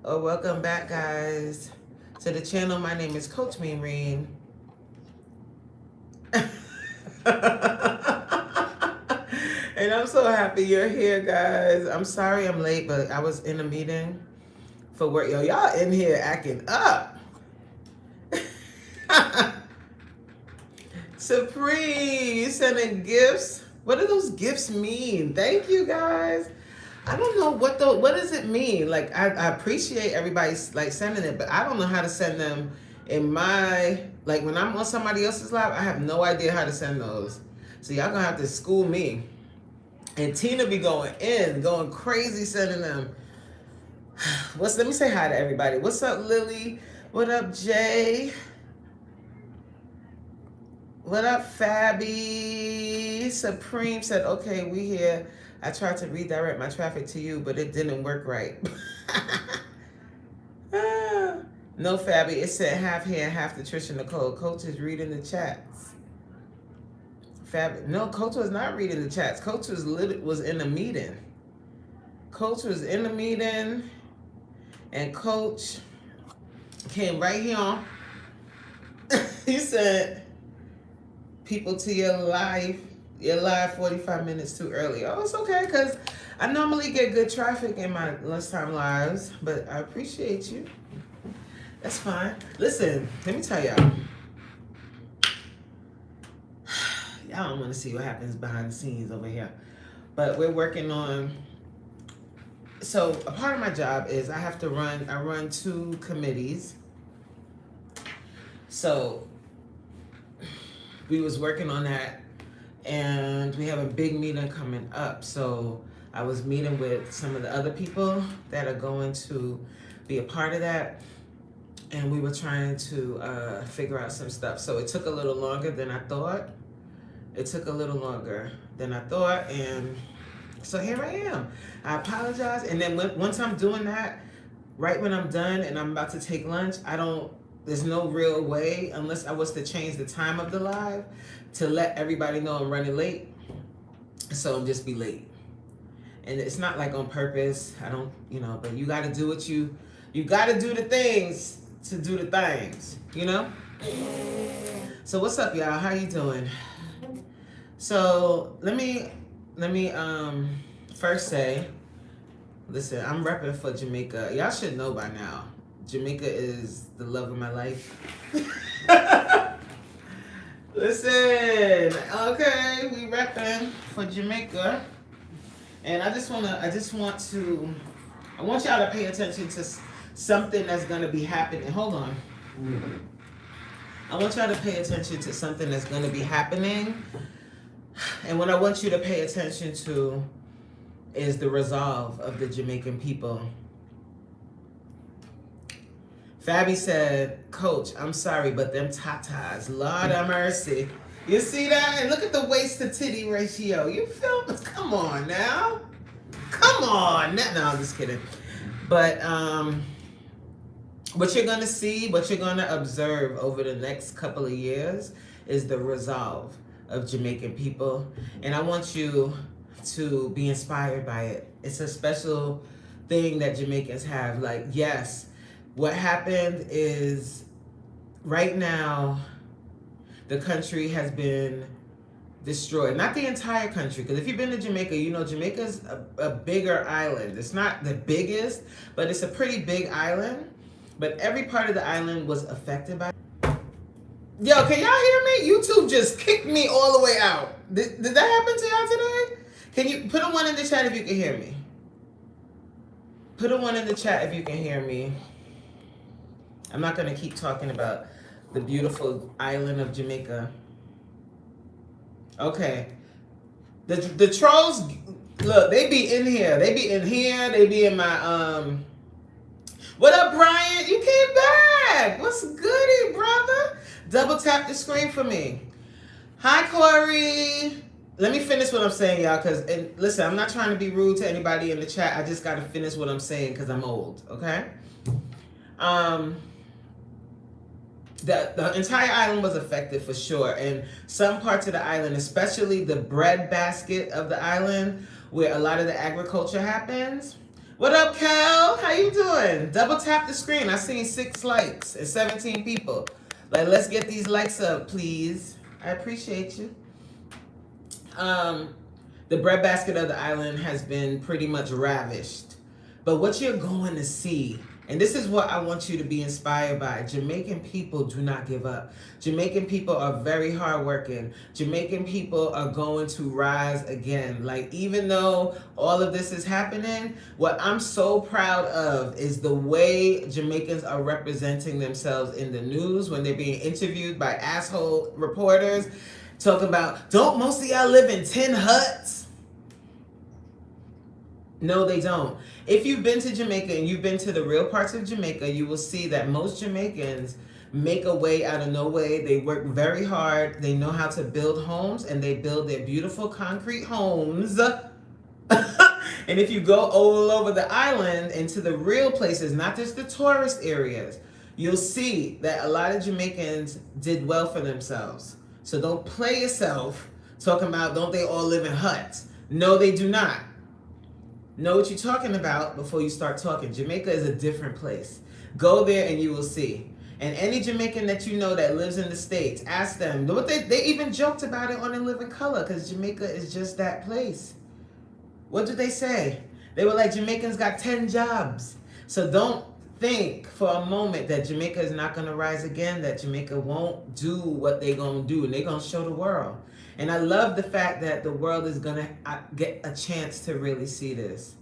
Welcome back, guys, to the channel. My name is Coach Mean. And I'm so happy you're here, guys. I'm sorry I'm late, but I was in a meeting for work. Yo, y'all in here acting up. Supreme, you sending gifts? What do those gifts mean? Thank you, guys. I don't know what does it mean? Like I appreciate everybody's like sending it, but I don't know how to send them in my like when I'm on somebody else's live. I have no idea how to send those. So y'all gonna have to school me. And Tina be going crazy sending them. Let me say hi to everybody. What's up, Lily? What up, Jay? What up, Fabby? Supreme said, okay, we here. I tried to redirect my traffic to you, but it didn't work right. No, Fabby. It said half here, half the Trisha Nicole. Coach is reading the chats. Fabby. No, Coach was not reading the chats. Coach was in a meeting. Coach was in a meeting, and Coach came right here on. He said, people to your live 45 minutes too early. Oh, it's okay, because I normally get good traffic in my lunchtime lives, but I appreciate you. That's fine. Listen, let me tell y'all. Y'all don't want to see what happens behind the scenes over here. But we're working on... So a part of my job is I run 2 committees. So we was working on that, and we have a big meeting coming up. So I was meeting with some of the other people that are going to be a part of that, and we were trying to figure out some stuff. So it took a little longer than I thought. And so here I am. I apologize. And then once I'm doing that, right when I'm done and I'm about to take lunch, there's no real way, unless I was to change the time of the live, to let everybody know I'm running late. So I'm just be late. And it's not like on purpose. I don't, but you got to do what you got to do the things to do the things, So what's up, y'all? How you doing? So let me first say, listen, I'm repping for Jamaica. Y'all should know by now. Jamaica is the love of my life. Listen, okay, we repping for Jamaica, and I want y'all to pay attention to something that's gonna be happening. Hold on. I want y'all to pay attention to something that's gonna be happening, and what I want you to pay attention to is the resolve of the Jamaican people. Fabby said, Coach, I'm sorry, but them tatas, Lord have mercy. You see that? And look at the waist to titty ratio. You feel me? Come on now. Come on. No, I'm just kidding. But what you're going to see, what you're going to observe over the next couple of years is the resolve of Jamaican people. And I want you to be inspired by it. It's a special thing that Jamaicans have. Like, yes, what happened is right now the country has been destroyed. Not the entire country, because if you've been to Jamaica, you know Jamaica's a bigger island. It's not the biggest, but it's a pretty big island. But every part of the island was affected by... Yo, can y'all hear me? YouTube just kicked me all the way out. Did that happen to y'all today? Can you put a 1 in the chat if you can hear me? Put a 1 in the chat if you can hear me. I'm not going to keep talking about the beautiful island of Jamaica. Okay. The trolls, look, they be in here. They be in my, What up, Brian? You came back. What's goody, brother? Double tap the screen for me. Hi, Corey. Let me finish what I'm saying, y'all, because, listen, I'm not trying to be rude to anybody in the chat. I just got to finish what I'm saying because I'm old, okay? The entire island was affected for sure, and some parts of the island, especially the bread basket of the island, where a lot of the agriculture happens, What up, Cal? How you doing? Double tap the screen. I seen 6 likes and 17 people. Like, let's get these likes up, please. I appreciate you. The breadbasket of the island has been pretty much ravished. But what you're going to see, and this is what I want you to be inspired by, Jamaican people do not give up. Jamaican people are very hardworking. Jamaican people are going to rise again. Like, even though all of this is happening, what I'm so proud of is the way Jamaicans are representing themselves in the news when they're being interviewed by asshole reporters. Talk about, don't most of y'all live in tin huts? No, they don't. If you've been to Jamaica and you've been to the real parts of Jamaica, you will see that most Jamaicans make a way out of no way. They work very hard. They know how to build homes, and they build their beautiful concrete homes. And if you go all over the island and to the real places, not just the tourist areas, you'll see that a lot of Jamaicans did well for themselves. So don't play yourself talking about, don't they all live in huts? No, they do not. Know what you're talking about before you start talking. Jamaica is a different place. Go there and you will see. And any Jamaican that you know that lives in the States, ask them. They even joked about it on In Living Color, because Jamaica is just that place. What did they say? They were like, Jamaicans got 10 jobs. So don't think for a moment that Jamaica is not going to rise again, that Jamaica won't do what they're going to do, and they're going to show the world. And I love the fact that the world is going to get a chance to really see this.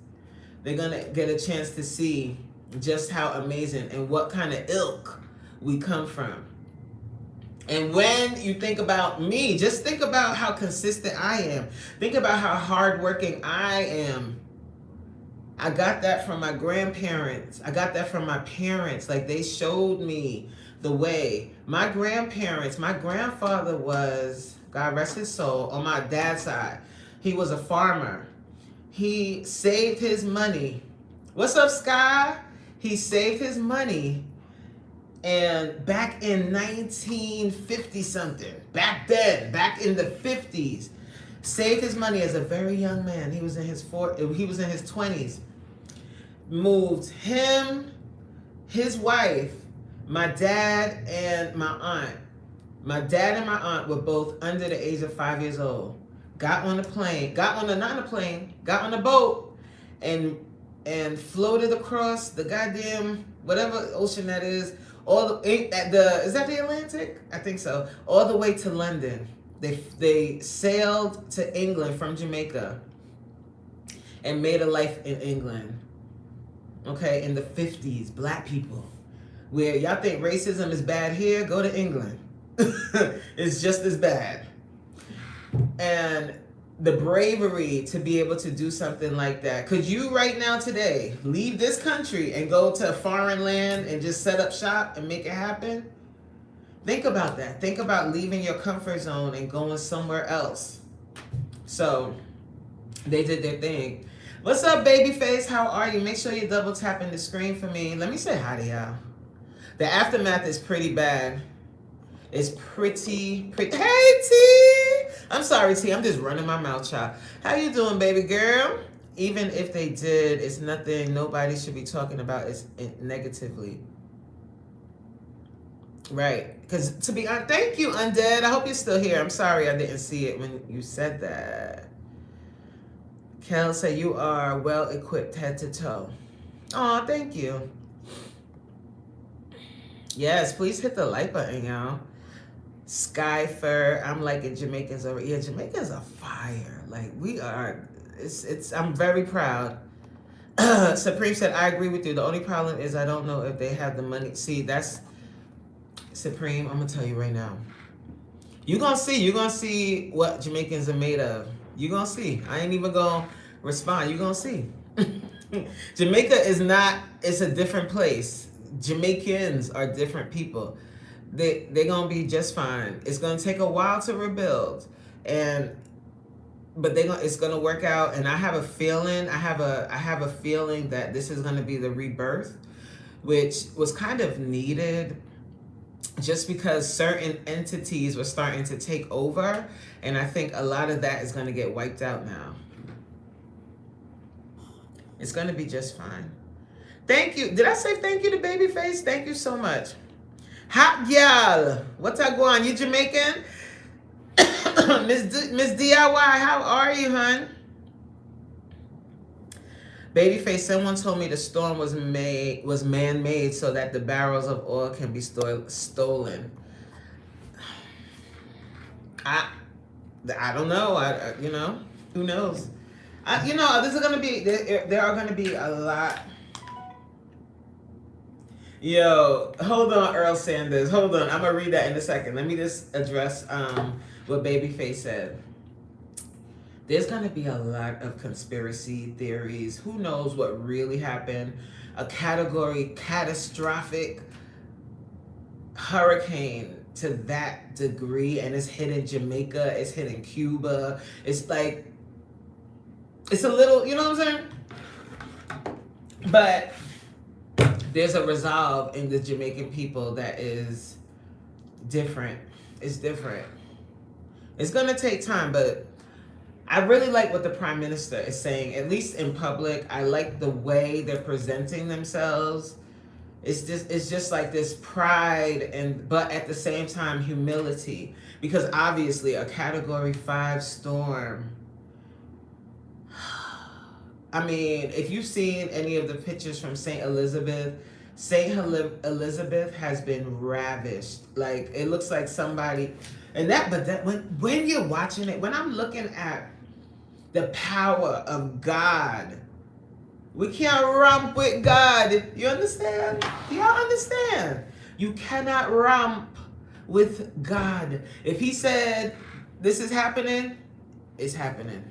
They're going to get a chance to see just how amazing and what kind of ilk we come from. And when you think about me, just think about how consistent I am. Think about how hardworking I am. I got that from my grandparents. I got that from my parents. Like, they showed me the way. My grandparents, my grandfather was, God rest his soul, on my dad's side, he was a farmer. He saved his money. What's up, Sky? He saved his money. And back in 1950 something, back then, back in the 50s, saved his money as a very young man. He was in his 20s. Moved him, his wife, my dad, and my aunt. My dad and my aunt were both under the age of 5 years old. Got on a plane, got on a boat, and floated across the goddamn whatever ocean that is. Is that the Atlantic? I think so. All the way to London. They sailed to England from Jamaica and made a life in England. Okay, in the 50s, black people. Where y'all think racism is bad here, go to England. It's just as bad. And the bravery to be able to do something like that. Could you right now today leave this country and go to a foreign land and just set up shop and make it happen? Think about that. Think about leaving your comfort zone and going somewhere else. So they did their thing. What's up, Babyface? How are you? Make sure you're double tapping the screen for me. Let me say hi to y'all. The aftermath is pretty bad. It's pretty. Hey, T! I'm sorry, T. I'm just running my mouth, child. How you doing, baby girl? Even if they did, it's nothing nobody should be talking about it negatively. Right. Because to be honest, thank you, Undead. I hope you're still here. I'm sorry I didn't see it when you said that. Kel said you are well equipped head to toe. Oh, thank you. Yes, please hit the like button, y'all. Skyfer, I'm liking Jamaicans over. Yeah, Jamaicans are fire. Like, we are. I'm very proud. Supreme said, I agree with you. The only problem is I don't know if they have the money. See, that's Supreme. I'm gonna tell you right now. You're gonna see what Jamaicans are made of. You're gonna see. I ain't even gonna respond. You're gonna see. Jamaica is not, it's a different place. Jamaicans are different people. They're gonna be just fine. It's gonna take a while to rebuild, but it's gonna work out. And I have a feeling. I have a feeling that this is gonna be the rebirth, which was kind of needed, just because certain entities were starting to take over, and I think a lot of that is gonna get wiped out now. It's gonna be just fine. Thank you. Did I say thank you to Babyface? Thank you so much. Hot gal. What's up going on? You Jamaican? Miss DIY, how are you, hon? Babyface, someone told me the storm was man-made so that the barrels of oil can be stolen. I don't know. Who knows? This is gonna be there are gonna be a lot. Yo, hold on, Earl Sanders. Hold on, I'm gonna read that in a second. Let me just address what Babyface said. There's gonna be a lot of conspiracy theories. Who knows what really happened? A catastrophic hurricane to that degree, and it's hitting Jamaica, it's hitting Cuba. It's like, it's a little, you know what I'm saying? But there's a resolve in the Jamaican people that is different. It's different. It's gonna take time, but I really like what the Prime Minister is saying, at least in public. I like the way they're presenting themselves. It's just like this pride, but at the same time humility, because obviously a Category 5 storm. I mean, if you've seen any of the pictures from St. Elizabeth has been ravished. Like, it looks like somebody, when you're watching it, when I'm looking at the power of God, we can't romp with God. You understand? Y'all understand? You cannot romp with God. If he said this is happening, it's happening.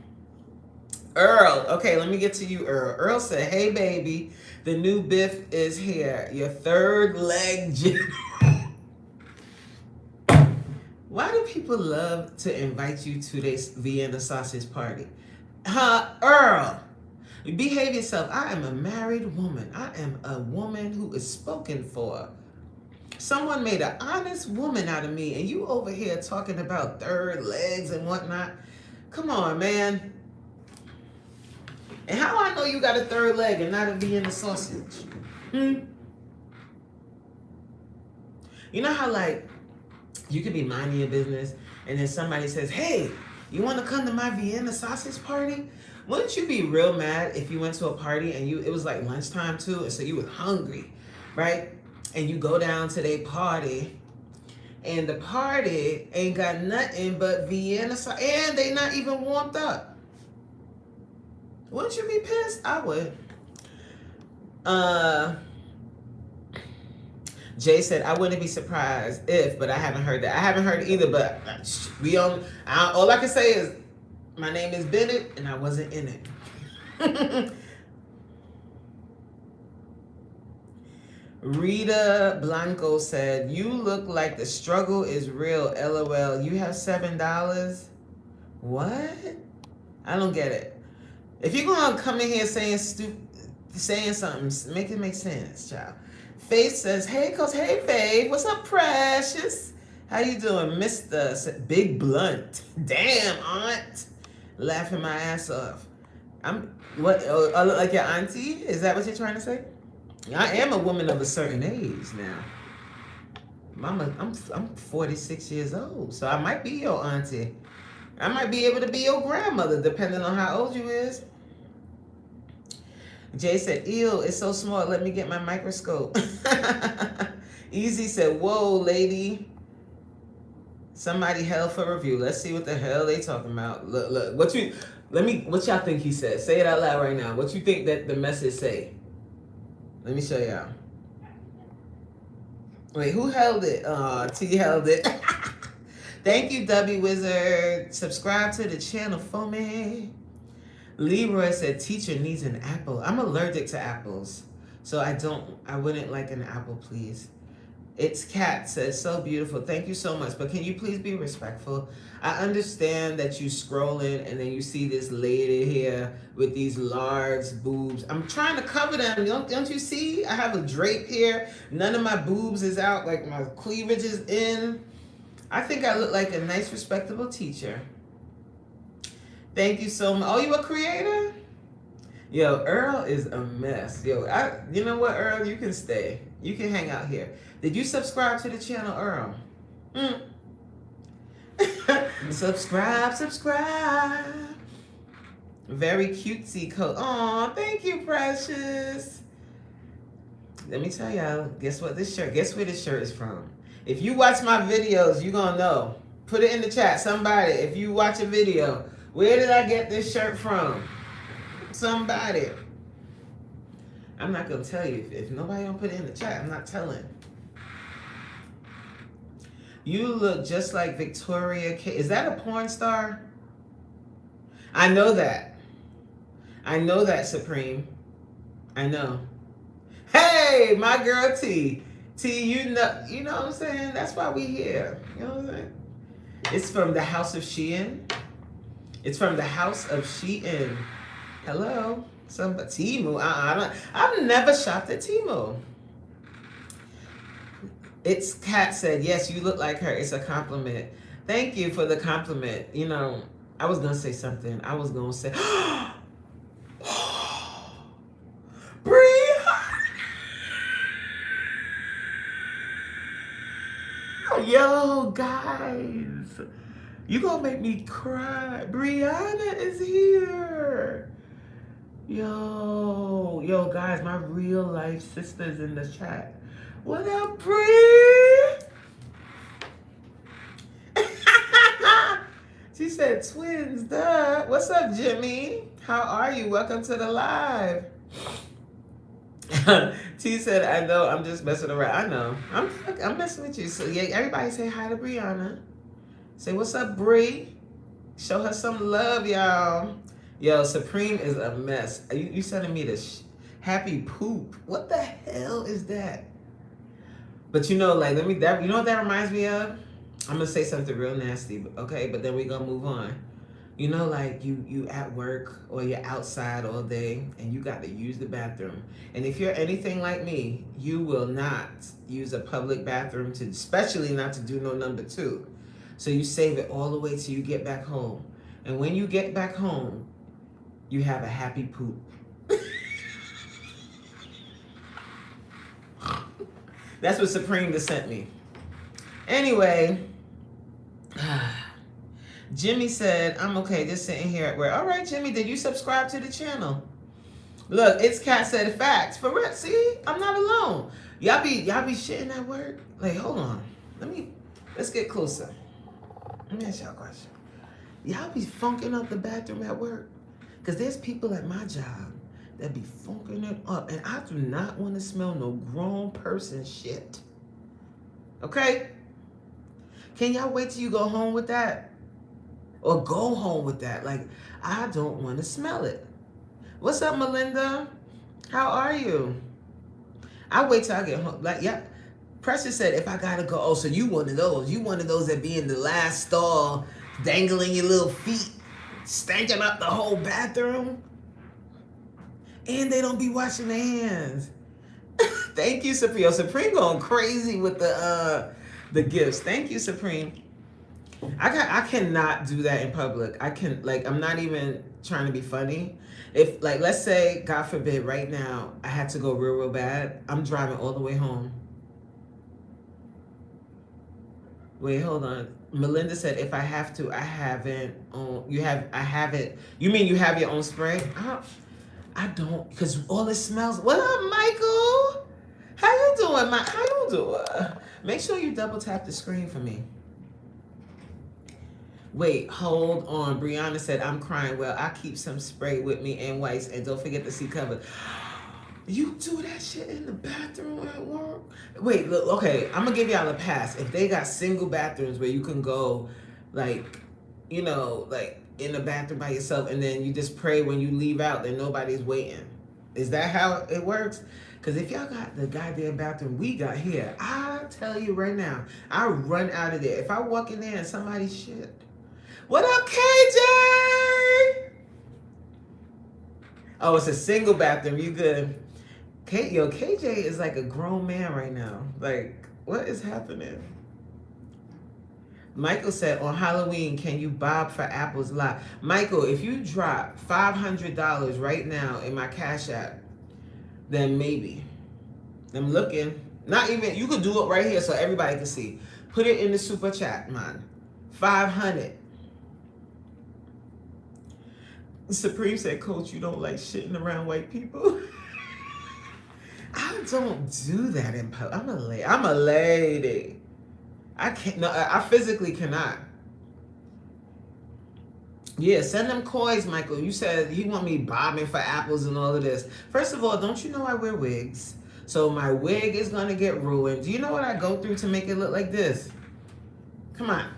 Earl, okay, let me get to you, Earl. Earl said, hey, baby, the new Biff is here. Your third leg general. Why do people love to invite you to this Vienna sausage party? Earl, behave yourself. I am a married woman. I am a woman who is spoken for. Someone made an honest woman out of me, and you over here talking about third legs and whatnot. Come on, man. And how I know you got a third leg and not a Vienna sausage? You know how, like, you could be minding your business and then somebody says, hey, you want to come to my Vienna sausage party? Wouldn't you be real mad if you went to a party and it was like lunchtime too, and so you was hungry, right? And you go down to their party, and the party ain't got nothing but Vienna sausage, and they not even warmed up. Wouldn't you be pissed? I would. Jay said, I wouldn't be surprised if, but I haven't heard that. I haven't heard it either, but all I can say is, my name is Bennett, and I wasn't in it. Rita Blanco said, you look like the struggle is real, LOL. You have $7? What? I don't get it. If you're gonna come in here saying something, make it make sense, child. Faith says, hey, Coach. Hey, Faith. What's up, Precious? How you doing, Mr. Big Blunt? Damn, Aunt. Laughing my ass off. I look like your auntie? Is that what you're trying to say? I am a woman of a certain age now. Mama, I'm 46 years old, so I might be your auntie. I might be able to be your grandmother, depending on how old you is. Jay said, ew, it's so small. Let me get my microscope. Easy said, whoa, lady. Somebody hell for review. Let's see what the hell they talking about. Look. What y'all think he said? Say it out loud right now. What you think that the message say? Let me show y'all. Wait, who held it? T held it. Thank you, W Wizard. Subscribe to the channel for me. Leroy said, teacher needs an apple. I'm allergic to apples, so I wouldn't like an apple, please. It's Cat says, so beautiful. Thank you so much, but can you please be respectful? I understand that you scrolling and then you see this lady here with these large boobs. I'm trying to cover them. Don't you see? I have a drape here. None of my boobs is out, like my cleavage is in. I think I look like a nice, respectable teacher. Thank you so much. Oh, you a creator? Yo, Earl is a mess. Yo, you know what, Earl? You can stay. You can hang out here. Did you subscribe to the channel, Earl? Mm. subscribe. Very cutesy coat. Aw, thank you, precious. Let me tell y'all, guess where this shirt is from? If you watch my videos, you gonna know. Put it in the chat, somebody. If you watch a video, where did I get this shirt from? Somebody. I'm not gonna tell you. If nobody don't put it in the chat, I'm not telling. You look just like Victoria K. Is that a porn star? I know that. I know that, Supreme. I know. Hey, my girl T. T, you know what I'm saying? That's why we here. You know what I'm saying? It's from the House of Shein. It's from the House of Shein. Hello? Temu. I've never shopped at Temu. It's Kat said, yes, you look like her. It's a compliment. Thank you for the compliment. You know, I was gonna say something. I was gonna say, yo, guys, you gonna make me cry. Brianna is here. Yo, guys, my real life sister's in the chat. What up, Bree? She said twins, duh. What's up, Jimmy? How are you? Welcome to the live. T said, I know, I'm just messing around. I know. I'm messing with you. So yeah, everybody say hi to Brianna. Say what's up, Bree. Show her some love, y'all. Yo, Supreme is a mess. You sending me this happy poop. What the hell is that? But you know, like, you know what that reminds me of? I'm gonna say something real nasty, okay? But then we gonna move on. You know, like you at work or you're outside all day and you got to use the bathroom. And if you're anything like me, you will not use a public bathroom, especially not to do no number 2. So you save it all the way till you get back home. And when you get back home, you have a happy poop. That's what Supreme just sent me. Anyway, Jimmy said, I'm okay just sitting here at work. All right, Jimmy, did you subscribe to the channel? Look, it's Cat said facts. For real, see, I'm not alone. Y'all be shitting at work? Like, hold on. Let's get closer. Let me ask y'all a question. Y'all be funking up the bathroom at work? Because there's people at my job that be funking it up. And I do not want to smell no grown person shit. Okay? Can y'all wait till you go home with that? Or go home with that? Like, I don't want to smell it. What's up, Melinda? How are you? I'll wait till I get home. Like, yeah. Precious said, if I gotta go, oh, so you one of those. You one of those that be in the last stall, dangling your little feet, stanking up the whole bathroom. And they don't be washing their hands. Thank you, Supreme. Supreme going crazy with the gifts. Thank you, Supreme. I cannot do that in public. I'm not even trying to be funny. If, like, let's say, God forbid, right now, I had to go real bad. I'm driving all the way home. Wait, hold on. Melinda said, if I have to, I haven't. I haven't. You mean you have your own spray? I don't, because all it smells. What up, Michael? How you doing, How you doing? Make sure you double tap the screen for me. Wait, hold on. Brianna said, I'm crying. Well, I keep some spray with me and wipes, and don't forget to see cover. You do that shit in the bathroom at work? Wait, look, okay, I'm gonna give y'all a pass. If they got single bathrooms where you can go, like, you know, like in the bathroom by yourself, and then you just pray when you leave out that nobody's waiting. Is that how it works? Because if y'all got the goddamn bathroom we got here, I tell you right now, I run out of there. If I walk in there and somebody's shit. What up, KJ? Oh, it's a single bathroom. You good? KJ is like a grown man right now. Like, what is happening? Michael said, on Halloween, can you bob for apples live? Michael, if you drop $500 right now in my Cash App, then maybe. I'm looking. Not even, you could do it right here so everybody can see. Put it in the super chat, man. 500. Supreme said, Coach, you don't like shitting around white people. I don't do that in public. I'm a lady. I can't. No, I physically cannot. Yeah, send them coins, Michael. You said you want me bobbing for apples and all of this. First of all, don't you know I wear wigs? So my wig is gonna get ruined. Do you know what I go through to make it look like this? Come on.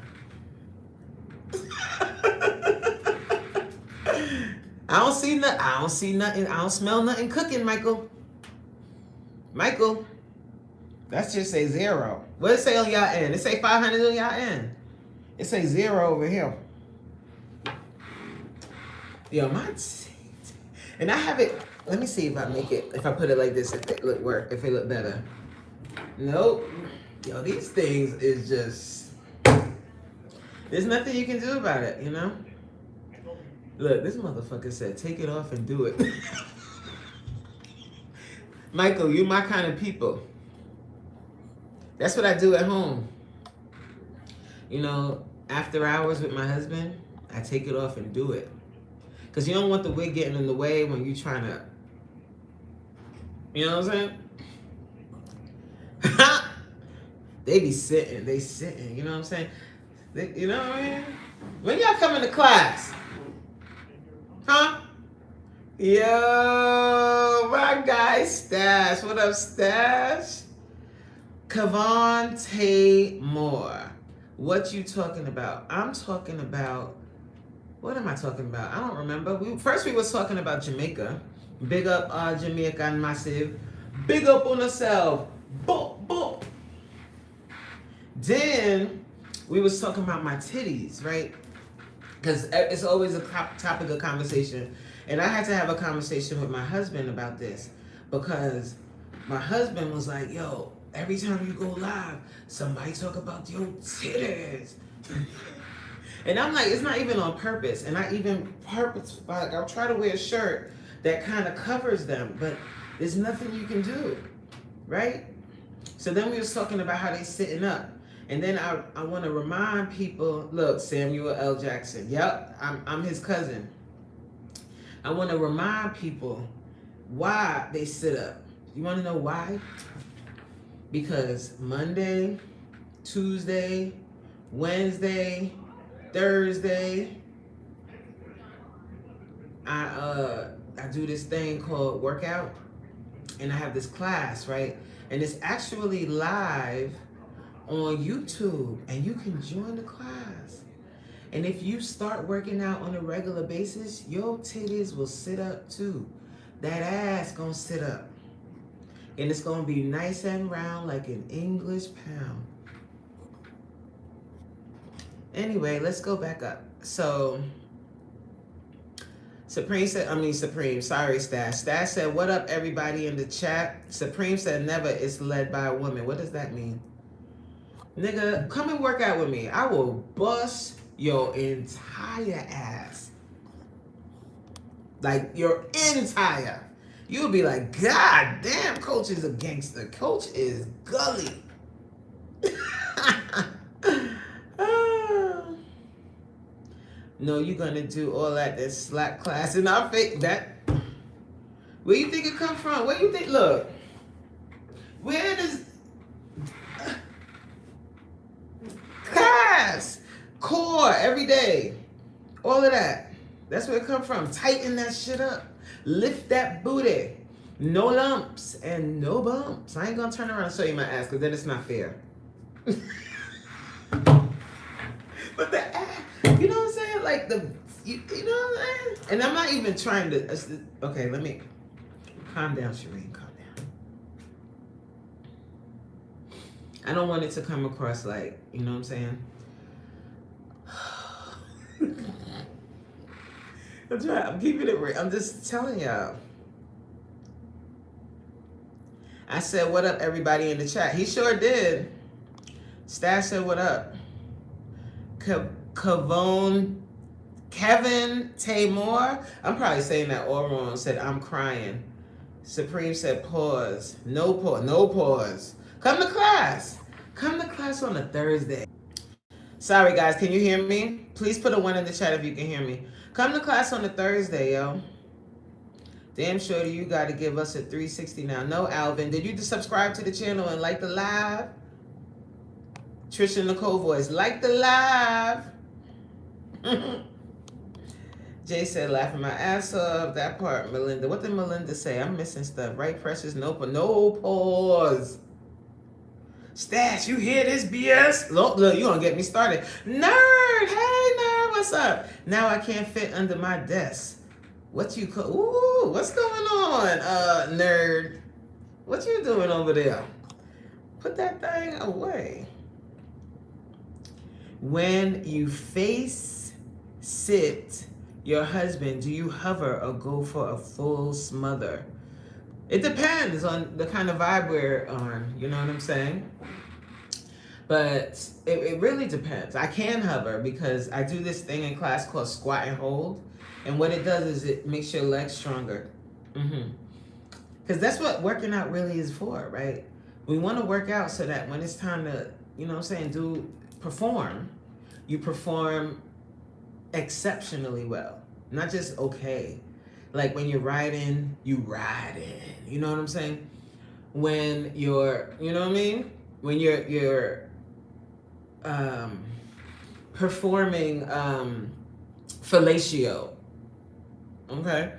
I don't see nothing. I don't see nothing. I don't smell nothing cooking, Michael. Michael, that's just say 0. What it say on y'all end? It say 500 on y'all end. It say 0 over here. Yo, my teeth. And I have it. Let me see if I make it. If I put it like this, if it look work. If it look better. Nope. Yo, these things is just. There's nothing you can do about it, you know. Look, this motherfucker said, take it off and do it. Michael, you my kind of people. That's what I do at home. You know, after hours with my husband, I take it off and do it. Because you don't want the wig getting in the way when you're trying to, you know what I'm saying? They be sitting, you know what I'm saying? You know what I mean? When y'all come into class? Huh? Yo, my guy Stash. What up, Stash? Kavante Moore. What you talking about? I'm talking about, what am I talking about? I don't remember. First we was talking about Jamaica. Big up Jamaican Massive. Big up on yourself. Boop, boop. Then we was talking about my titties, right? Because it's always a topic of conversation. And I had to have a conversation with my husband about this. Because my husband was like, yo, every time you go live, somebody talk about your titties. And I'm like, it's not even on purpose. And I even like, I'll try to wear a shirt that kind of covers them. But there's nothing you can do, right? So then we was talking about how they sitting up. And then I want to remind people, look, Samuel L. Jackson. Yep, I'm his cousin. I want to remind people why they sit up. You want to know why? Because Monday, Tuesday, Wednesday, Thursday, I do this thing called workout, and I have this class, right? And it's actually live on YouTube, and you can join the class. And if you start working out on a regular basis, your titties will sit up too. That ass gonna sit up. And it's gonna be nice and round like an English pound. Anyway, let's go back up. So, Supreme, sorry, Stash. Stash said, what up, everybody in the chat? Supreme said, never, it's led by a woman. What does that mean? Nigga, come and work out with me. I will bust your entire ass. Like, your entire. You'll be like, God damn, Coach is a gangster. Coach is gully. No, you're gonna do all that slap class in our face. That, where you think it come from? Where you think, look, where does, class, core, every day, all of that. That's where it come from. Tighten that shit up. Lift that booty. No lumps and no bumps. I ain't gonna turn around and show you my ass because then it's not fair. But the ass, you know what I'm saying? Like you know what I'm saying? And I'm not even trying to, okay, let me, calm down, Shireen, calm down. I don't want it to come across like, you know what I'm saying? I'm keeping it real. I'm just telling y'all. I said, what up, everybody in the chat? He sure did. Stash said, what up? Kevin Taymor. I'm probably saying that all wrong. Said, I'm crying. Supreme said, pause. No pause. No pause. Come to class. Come to class on a Thursday. Sorry, guys. Can you hear me? Please put a 1 in the chat if you can hear me. Come to class on a Thursday, yo. Damn shorty, you got to give us a 360 now. No, Alvin. Did you just subscribe to the channel and like the live? Trisha Nicole voice. Like the live. Jay said, laughing my ass off. That part, Melinda. What did Melinda say? I'm missing stuff. Right, Precious? No pause. Stash, you hear this BS? Look, you gonna get me started. Nerd, hey nerd, what's up? Now I can't fit under my desk. What you call? Ooh, what's going on, nerd? What you doing over there? Put that thing away. When you face sit your husband, do you hover or go for a full smother? It depends on the kind of vibe we're on, you know what I'm saying? But it really depends. I can hover because I do this thing in class called squat and hold. And what it does is it makes your legs stronger. Because that's what working out really is for, right? We want to work out so that when it's time to, you know what I'm saying, perform, you perform exceptionally well. Not just okay. Like when you're riding, you riding. You know what I'm saying? When you're, you know what I mean? When you're performing fellatio. Okay?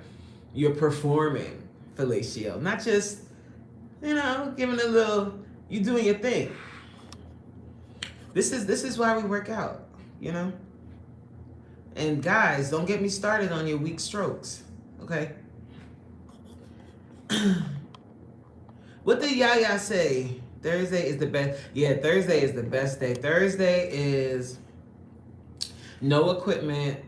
You're performing fellatio. Not just, you know, giving a little, you doing your thing. This is why we work out, you know? And guys, don't get me started on your weak strokes. Okay? What did Yaya say? Thursday is the best. Yeah, Thursday is the best day. Thursday is no equipment.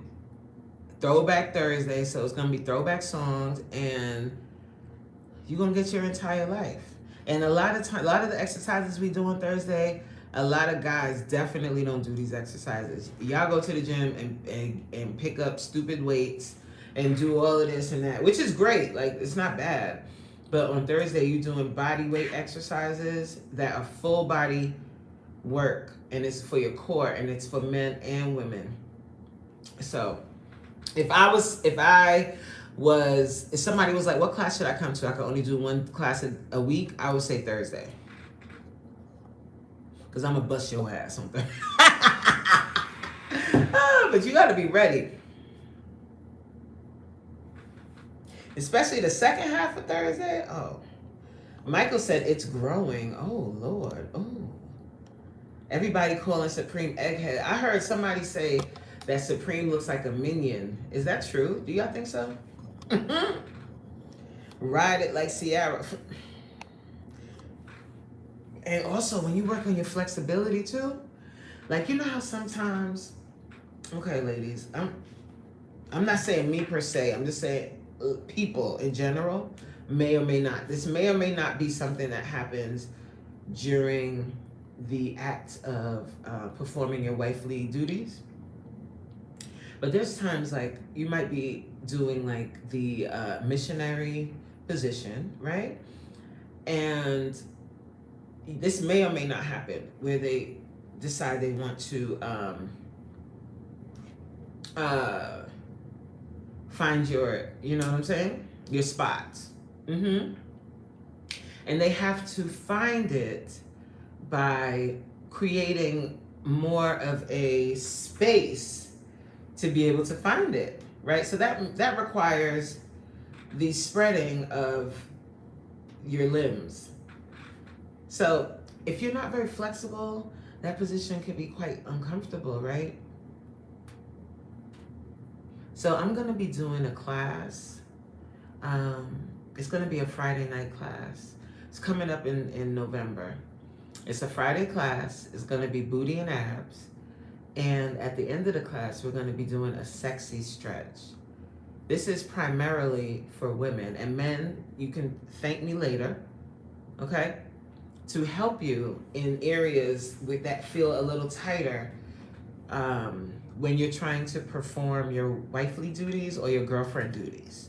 Throwback Thursday. So it's going to be throwback songs. And you're going to get your entire life. And a lot of the exercises we do on Thursday, a lot of guys definitely don't do these exercises. Y'all go to the gym and pick up stupid weights and do all of this and that, which is great. Like, it's not bad. But on Thursday, you're doing body weight exercises that are full body work. And it's for your core, and it's for men and women. So if somebody was like, what class should I come to? I could only do one class a week. I would say Thursday. Because I'm going to bust your ass on Thursday. But you got to be ready. Especially the second half of Thursday. Oh. Michael said it's growing. Oh, Lord. Oh. Everybody calling Supreme egghead. I heard somebody say that Supreme looks like a minion. Is that true? Do y'all think so? Ride it like Ciara. And also, when you work on your flexibility too, like, you know how sometimes, okay, ladies, I'm not saying me per se, I'm just saying people in general may or may not. This may or may not be something that happens during the act of performing your wifely duties. But there's times like you might be doing like the missionary position, right? And this may or may not happen where they decide they want to find your, you know what I'm saying? Your spot. And they have to find it by creating more of a space to be able to find it, right? So that requires the spreading of your limbs. So if you're not very flexible, that position can be quite uncomfortable, right? So I'm going to be doing a class. It's going to be a Friday night class. It's coming up in November. It's a Friday class. It's going to be booty and abs. And at the end of the class, we're going to be doing a sexy stretch. This is primarily for women. And men, you can thank me later, okay? To help you in areas that feel a little tighter when you're trying to perform your wifely duties or your girlfriend duties.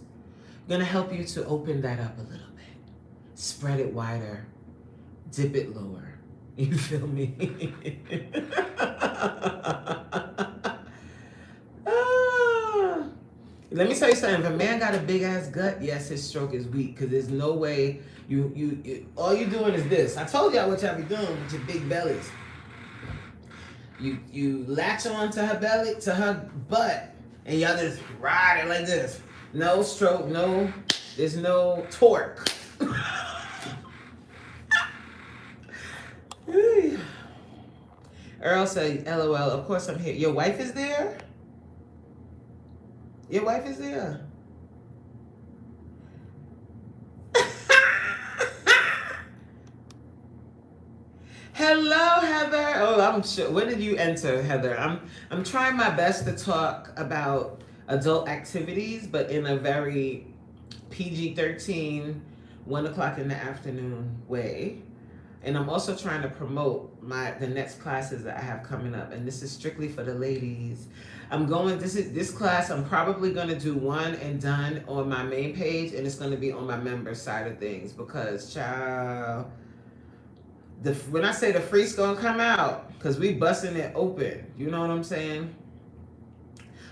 I'm gonna help you to open that up a little bit, spread it wider, dip it lower. You feel me? Ah. Let me tell you something. If a man got a big ass gut, yes, his stroke is weak because there's no way you all you doing is this. I told y'all what y'all be doing with your big bellies. You latch on to her belly, to her butt, and y'all just ride it like this. No stroke, there's no torque. Earl said, LOL, of course I'm here. Your wife is there? Your wife is there. Hello, Heather. Oh, I'm sure. When did you enter, Heather? I'm trying my best to talk about adult activities, but in a very PG-13, 1 o'clock in the afternoon way. And I'm also trying to promote the next classes that I have coming up, and this is strictly for the ladies. This class I'm probably gonna do one and done on my main page, and it's gonna be on my member side of things because, child, when I say the freak's gonna come out, because we busting it open. You know what I'm saying?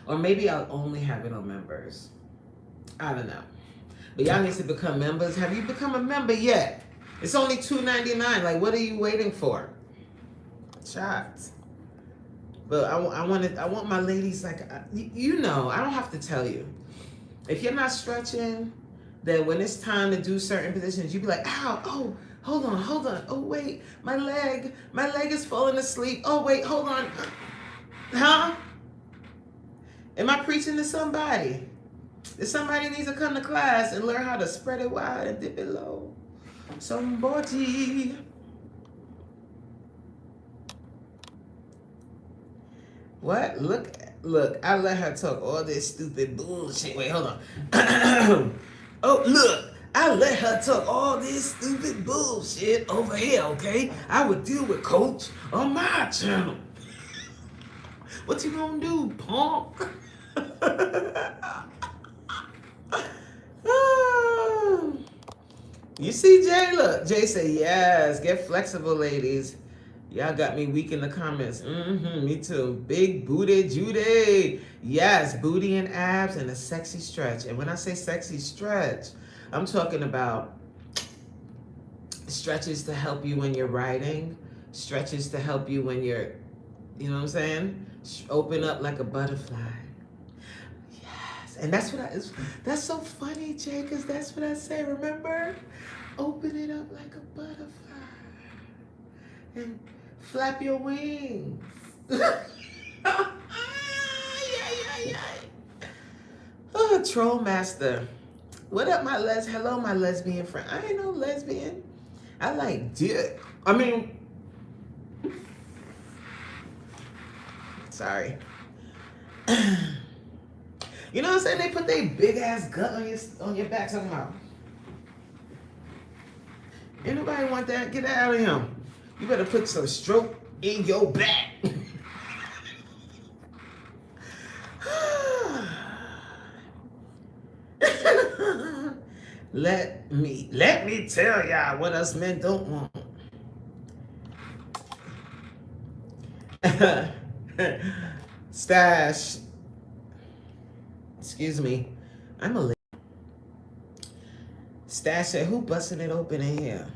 Or maybe I'll only have it on members. I don't know. But y'all need to become members. Have you become a member yet? It's only $2.99. Like, what are you waiting for? Shots. But I want my ladies, like, you know, I don't have to tell you. If you're not stretching, then when it's time to do certain positions, you be like, ow, oh, hold on. Oh, wait, my leg is falling asleep. Oh, wait, hold on. Huh? Am I preaching to somebody? If somebody needs to come to class and learn how to spread it wide and dip it low. Somebody. What? Look, I let her talk all this stupid bullshit. Wait, hold on. Oh, look, I let her talk all this stupid bullshit over here, okay? I would deal with Coach on my channel. What you gonna do, punk? You see Jay? Look, Jay say, yes, get flexible, ladies. Y'all got me weak in the comments. Me too. Big booty Judy. Yes, booty and abs and a sexy stretch. And when I say sexy stretch, I'm talking about stretches to help you when you're riding, stretches to help you when you're, you know what I'm saying? Open up like a butterfly. Yes, and that's that's so funny, Jay, because that's what I say, remember? Open it up like a butterfly. And flap your wings. Oh, troll master. What up, hello, my lesbian friend. I ain't no lesbian. I like dick. I mean, sorry. You know what I'm saying? They put their big ass gut on your back talking about. Ain't nobody want that. Get that out of him. You better put some stroke in your back. Let me tell y'all what us men don't want. Stash. Excuse me. I'm a lady. Stash said, who busting it open in here?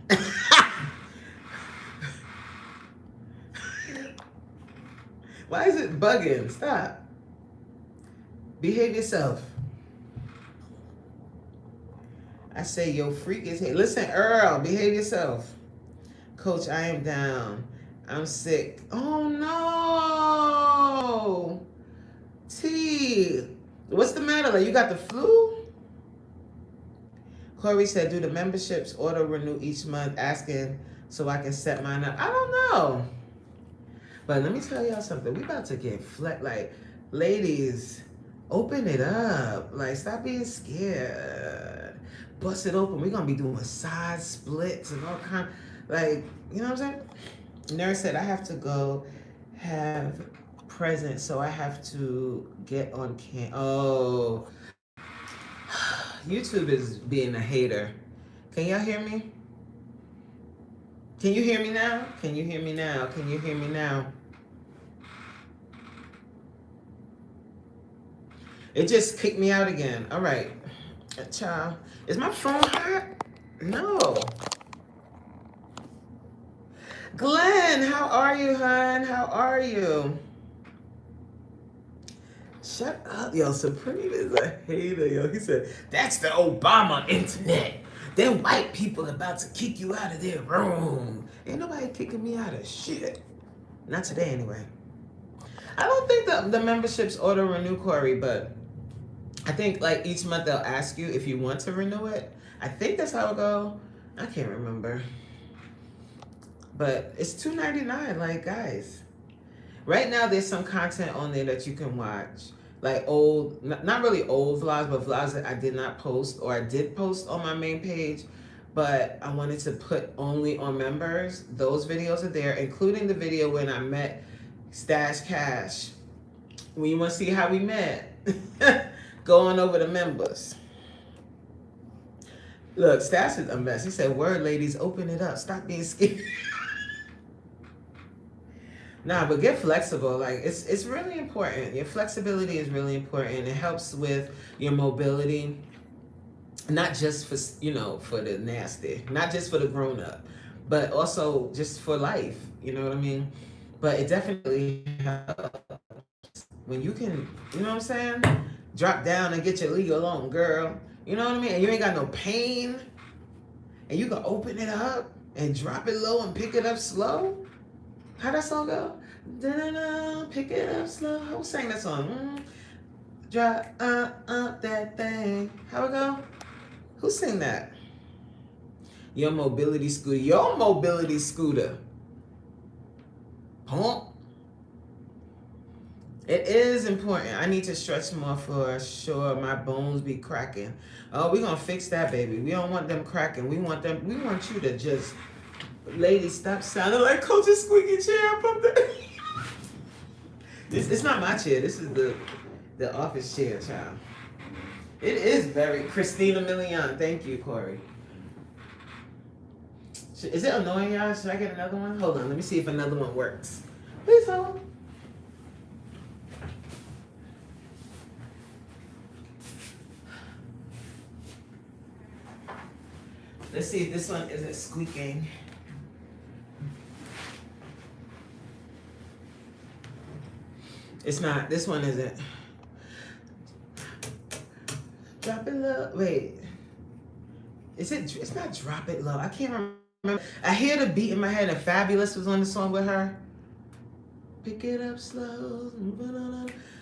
Why is it bugging? Stop. Behave yourself. I say, yo, freak is here. Listen, Earl, behave yourself. Coach, I am down. I'm sick. Oh, no. T. What's the matter? Like, you got the flu? Corey said, do the memberships auto renew each month, asking so I can set mine up? I don't know. But let me tell y'all something. We about to get like, ladies, open it up. Like, stop being scared. Bust it open. We're going to be doing side splits and all like, you know what I'm saying? Nurse said, I have to go have present, so I have to get on Oh, YouTube is being a hater. Can y'all hear me? Can you hear me now? Can you hear me now? Can you hear me now? It just kicked me out again. All right. Child. Is my phone hot? No. Glenn, how are you, hon? How are you? Shut up, yo. Supreme is a hater, yo. He said, that's the Obama internet. Them white people about to kick you out of their room. Ain't nobody kicking me out of shit. Not today, anyway. I don't think the memberships auto renew, Corey, but I think like each month they'll ask you if you want to renew it. I think that's how it go. I can't remember. But it's $2.99, like, guys. Right now there's some content on there that you can watch. Like old, not really old vlogs, but vlogs that I did not post, or I did post on my main page, but I wanted to put only on members. Those videos are there, including the video when I met Stash Cash. When you want to see how we met, go on over to members. Look, Stash is a mess. He said, word, ladies, open it up. Stop being scared. Nah, but get flexible. Like, it's really important. Your flexibility is really important. It helps with your mobility, not just for, for the nasty, not just for the grown up, but also just for life. You know what I mean? But it definitely helps when you can, you know what I'm saying? Drop down and get your legal on, girl. You know what I mean? And you ain't got no pain. And you can open it up and drop it low and pick it up slow. How that song go? Da-da-da, pick it up slow. Who sang that song? Drop up that thing. How it go? Who sang that? Your mobility scooter. Your mobility scooter. Pump. It is important. I need to stretch more for sure. My bones be cracking. Oh, we're gonna fix that, baby. We don't want them cracking. We want you to just, lady, stop sounding like Coach's squeaky chair up there. It's not my chair. This is the office chair, child. It is very Christina Milian. Thank you, Corey. Is it annoying, y'all? Should I get another one? Hold on. Let me see if another one works. Please hold. Let's see if this one isn't squeaking. It's not. This one isn't. Drop it low. Wait. Is it? It's not drop it low. I can't remember. I hear the beat in my head, and Fabulous was on the song with her. Pick it up slow.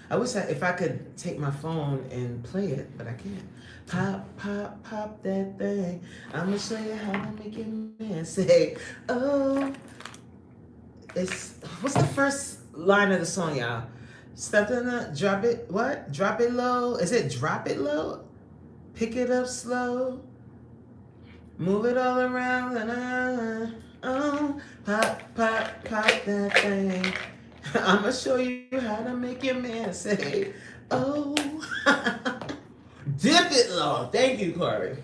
I wish if I could take my phone and play it, but I can't. Pop, pop, pop that thing. I'ma show you how to make your man say, oh. What's the first line of the song, y'all? Step in the, drop it, what? Drop it low. Is it drop it low? Pick it up slow. Move it all around. Oh, pop, pop, pop that thing. I'ma show you how to make your man say, oh. Dip it low. Thank you, Corey.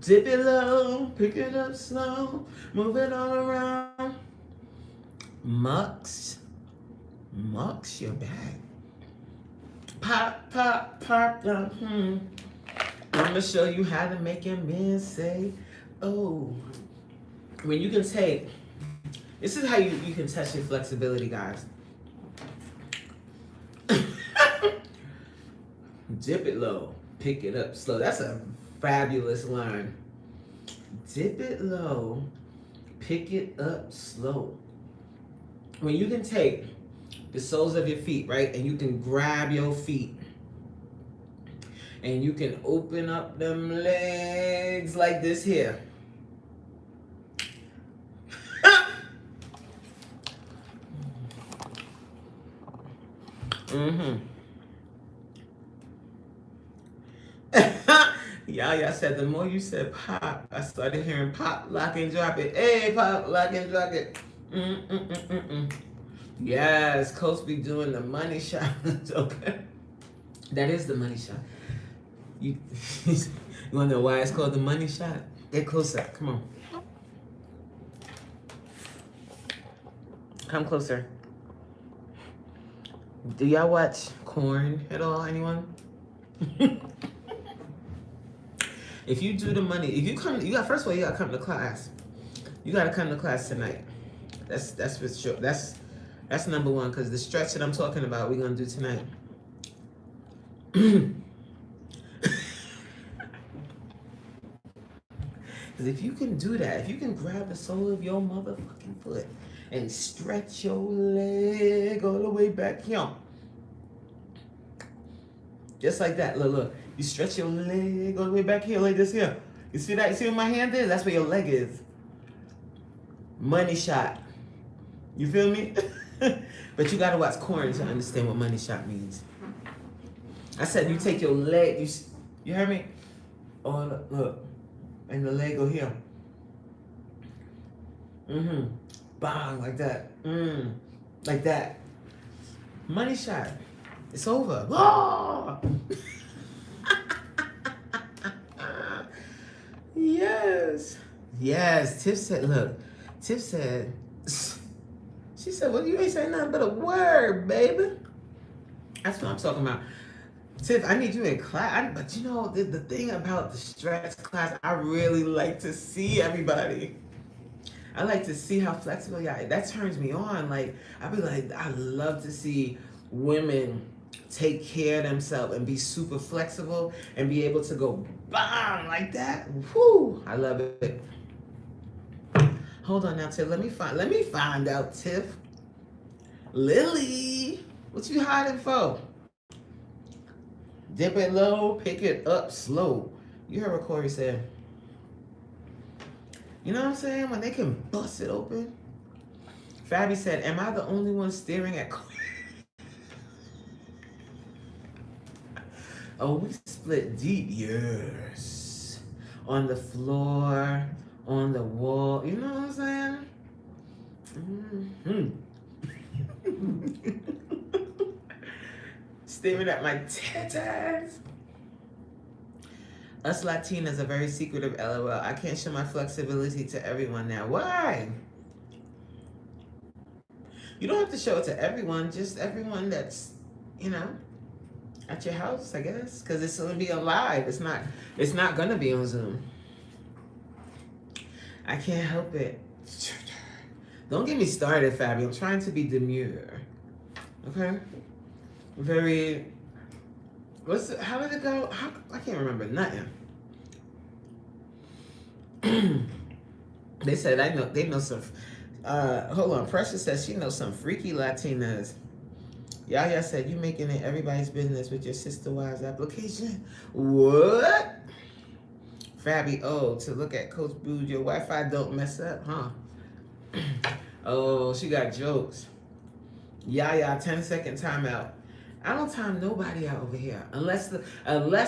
Dip it low. Pick it up slow. Move it all around. Mux, you're back. Pop, pop, pop. I'ma show you how to make your man say, oh. When you can take, this is how you can test your flexibility, guys. Dip it low, pick it up slow. That's a fabulous line. Dip it low, pick it up slow. When you can take the soles of your feet, right, and you can grab your feet, and you can open up them legs like this here. Y'all said the more you said pop, I started hearing pop, lock and drop it. Hey, pop, lock and drop it. Yes, Coach be doing the money shot. Okay. That is the money shot. You, you wanna know why it's called the money shot? Get closer. Come on. Come closer. Do y'all watch Corn at all? Anyone? If you do the money, if you come, you got first of all, you gotta come to class. You gotta come to class tonight. That's for sure. That's number one, because the stretch that I'm talking about, we're gonna do tonight. Because if you can do that, if you can grab the sole of your motherfucking foot and stretch your leg all the way back here, just like that. Look, look. You stretch your leg all the way back here like this here. You see that? You see where my hand is? That's where your leg is. Money shot. You feel me? But you gotta watch Corn to understand what money shot means. I said you take your leg, you heard me? Oh, look. And the leg go here. Bang, like that. Like that. Money shot. It's over. Oh! Yes. Yes. Tiff said, look. Tiff said, she said, well, you ain't saying nothing but a word, baby. That's what I'm talking about. Tiff, I need you in class. But you know, the thing about the stretch class, I really like to see everybody. I like to see how flexible y'all. That turns me on. Like, I be like, I love to see women take care of themselves and be super flexible and be able to go bang like that. Whoo! I love it. Hold on now, Tiff. Let me find out, Tiff. Lily, what you hiding for? Dip it low, pick it up slow. You heard what Corey said. You know what I'm saying? When they can bust it open. Fabi said, am I the only one staring at Corey? Oh, we split deep. Yes. On the floor, on the wall. You know what I'm saying? Staring at my titties. Us Latinas are very secretive, LOL. I can't show my flexibility to everyone now. Why? You don't have to show it to everyone, just everyone that's, you know, at your house, I guess. Because it's going to be alive. It's not going to be on Zoom. I can't help it. Don't get me started, Fabi. I'm trying to be demure. Okay? Very... how did it go? I can't remember nothing. They said they know some. Hold on, Precious says she knows some freaky Latinas. Yaya said you making it everybody's business with your sister wives application. What? Fabi, oh, to look at Coach Boo, your Wi-Fi don't mess up, huh? Oh, she got jokes. Yaya, 10-second timeout. I don't time nobody out over here unless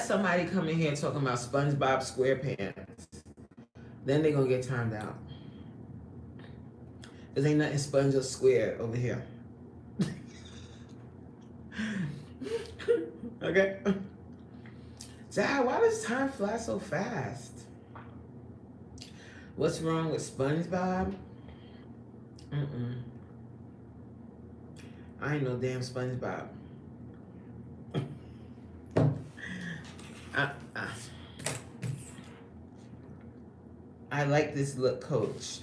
somebody come in here talking about SpongeBob SquarePants. Then they gonna get timed out. Cause ain't nothing sponge or square over here. Okay. Dad, why does time fly so fast? What's wrong with SpongeBob? I ain't no damn SpongeBob. I like this look, Coach.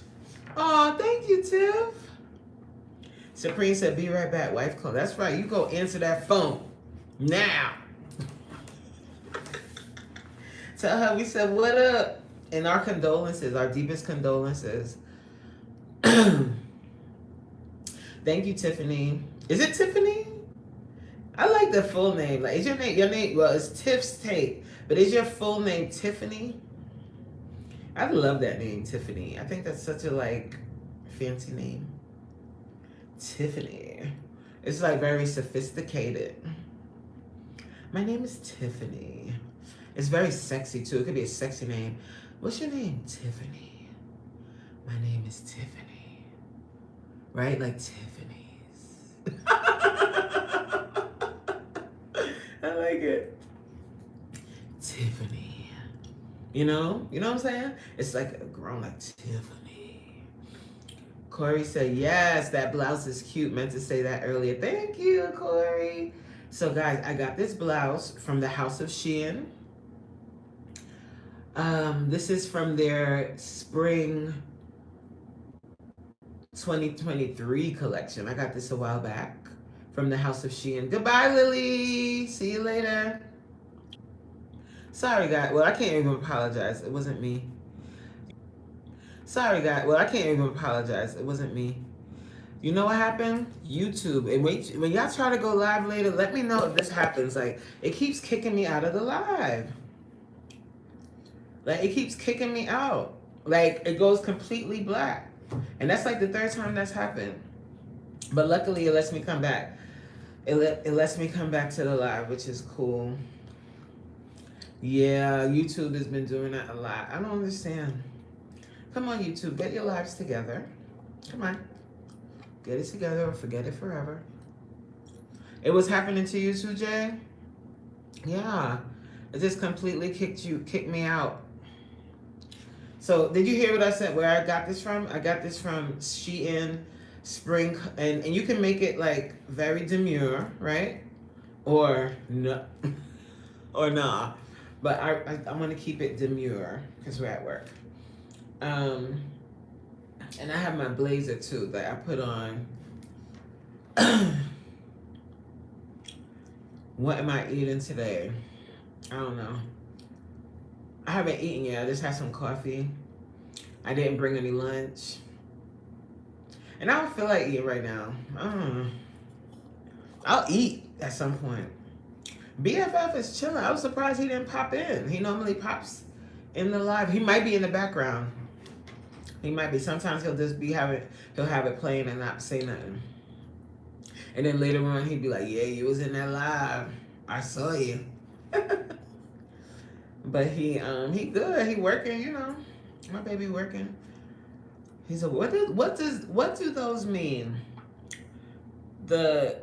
Oh, thank you, Tiff. Supreme said, be right back, wife call. That's right, you go answer that phone. Now. Tell her we said, what up? And our condolences, our deepest condolences. Thank you, Tiffany. Is it Tiffany? I like the full name. Like, is your name, well, it's Tiff's Tate, but is your full name Tiffany? I love that name, Tiffany. I think that's such a, like, fancy name. Tiffany. It's, like, very sophisticated. My name is Tiffany. It's very sexy, too. It could be a sexy name. What's your name? Tiffany. My name is Tiffany. Right? Like Tiffany's. dig it. Tiffany. You know what I'm saying? It's like grown like Tiffany. Corey said, yes, that blouse is cute. Meant to say that earlier. Thank you, Corey. So guys, I got this blouse from the House of Shein. This is from their spring 2023 collection. I got this a while back from the House of Shein. Goodbye, Lily. See you later. Sorry, guys. Well, I can't even apologize. It wasn't me. Sorry, guys. Well, I can't even apologize. It wasn't me. You know what happened? YouTube. And when y'all try to go live later, let me know if this happens. Like, it keeps kicking me out of the live. Like, it keeps kicking me out. Like, it goes completely black. And that's like the third time that's happened. But luckily, it lets me come back. It lets me come back to the live, which is cool. Yeah, YouTube has been doing that a lot. I don't understand. Come on, YouTube. Get your lives together. Come on. Get it together or forget it forever. It was happening to you too, Jay? Yeah. It just completely kicked me out. So, did you hear what I said, where I got this from? I got this from Shein Spring, and you can make it like very demure, right? Or no, or nah. But I'm gonna keep it demure because we're at work. And I have my blazer too that I put on. What am I eating today? I don't know. I haven't eaten yet. I just had some coffee. I didn't bring any lunch. And I don't feel like eating right now. I'll eat at some point. BFF is chilling. I was surprised he didn't pop in. He normally pops in the live. He might be in the background. He might be. Sometimes he'll just be he'll have it playing and not say nothing. And then later on he'd be like, yeah, you was in that live. I saw you. But he good. He working, you know. My baby working. He's a what do those mean? The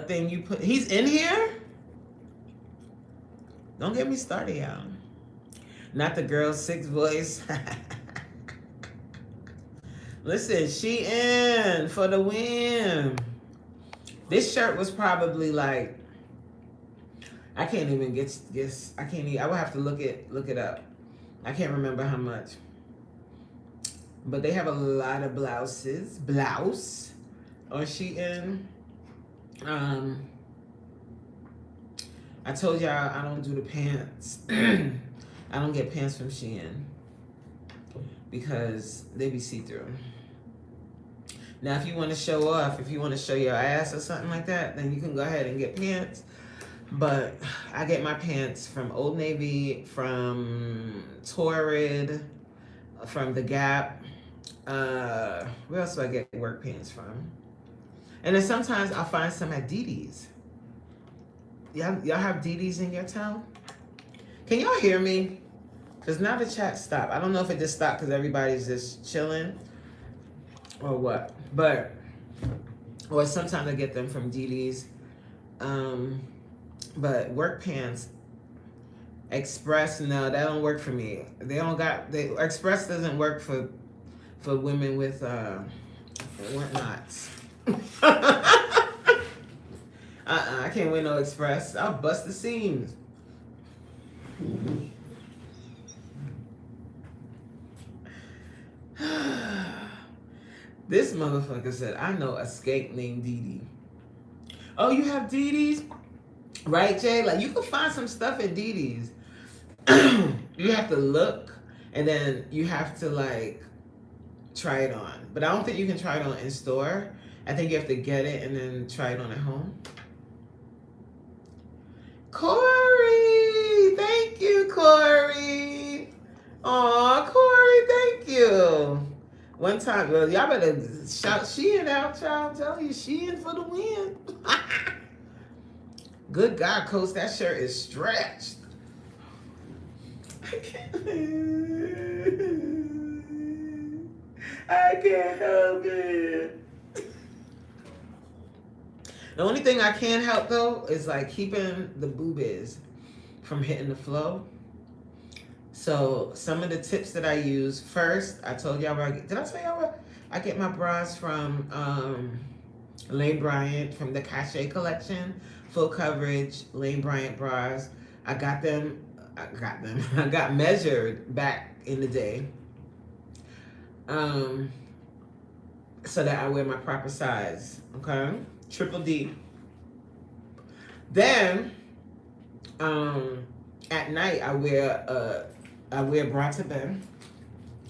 thing you put. He's in here. Don't get me started, y'all. Not the girl 6 voice. Listen, she in for the win. This shirt was probably like, I can't even guess. I can't even. I would have to look it up. I can't remember how much. But they have a lot of blouses. Blouse on Shein. I told y'all I don't do the pants. I don't get pants from Shein because they be see-through. Now, if you want to show off, if you want to show your ass or something like that, then you can go ahead and get pants. But I get my pants from Old Navy, from Torrid, from The Gap. Where else do I get work pants from? And then sometimes I'll find some at DD's. Y'all have DD's in your town? Can y'all hear me? Because now the chat stopped. I don't know if it just stopped because everybody's just chilling or what. Or sometimes I get them from DD's. But work pants, Express, no, that don't work for me. Express doesn't work for women with whatnots. I can't wear no Express. I'll bust the seams. This motherfucker said, I know a skank named Dee Dee. Oh, you have Dee Dee's? Right, Jay? Like, you can find some stuff at Dee Dee's. You have to look, and then you have to, like, try it on. But I don't think you can try it on in store. I think you have to get it and then try it on at home. Corey! Thank you, Corey! Aw, Corey, thank you. One time, well, y'all better shout Shein out, child. I'm telling you, Shein for the win. Good God, Coach, that shirt is stretched. I can't help it. The only thing I can help though is like keeping the boobies from hitting the flow. So some of the tips that I use, first, I told y'all where did I tell y'all where I get my bras from? Lane Bryant from the Cachet collection, full coverage Lane Bryant bras. I got them. I got measured back in the day, so that I wear my proper size. Okay, triple D. Then, at night I wear bra to bed,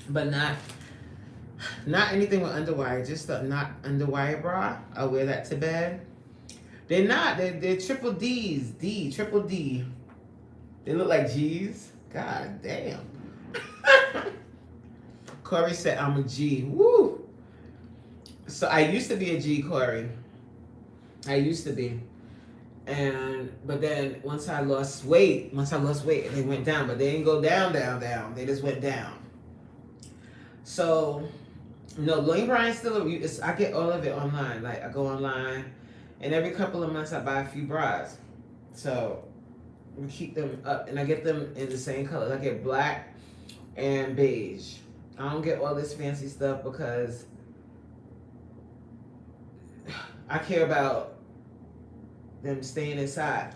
but not anything with underwire, just a not underwire bra. I wear that to bed. They're triple D's, triple D. They look like G's. God damn. Corey said I'm a G. Woo. So I used to be a G, Corey. I used to be. But then once I lost weight, they went down, but they didn't go down. They just went down. So, no, Lane Bryant still, I get all of it online. Like, I go online, and every couple of months I buy a few bras. So, we keep them up, and I get them in the same colors. I get black and beige. I don't get all this fancy stuff because I care about them staying inside.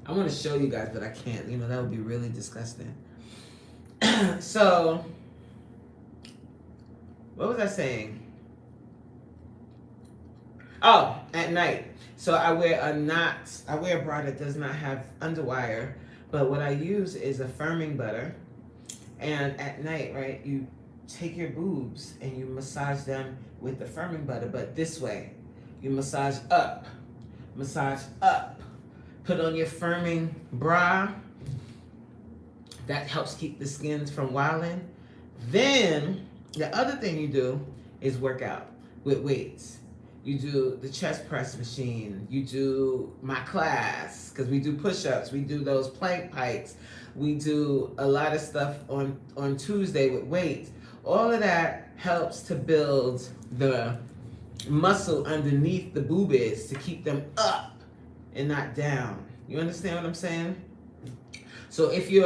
I want to show you guys, but I can't. You know, that would be really disgusting. So, what was I saying? Oh, at night. So I wear a bra that does not have underwire, but what I use is a firming butter. And at night, right, you take your boobs and you massage them with the firming butter, but this way. You massage up, put on your firming bra. That helps keep the skins from wilding. Then, the other thing you do is work out with weights. You do the chest press machine. You do my class, because we do push-ups. We do those plank pikes. We do a lot of stuff on Tuesday with weights. All of that helps to build the muscle underneath the boobies to keep them up and not down. You understand what I'm saying? So if you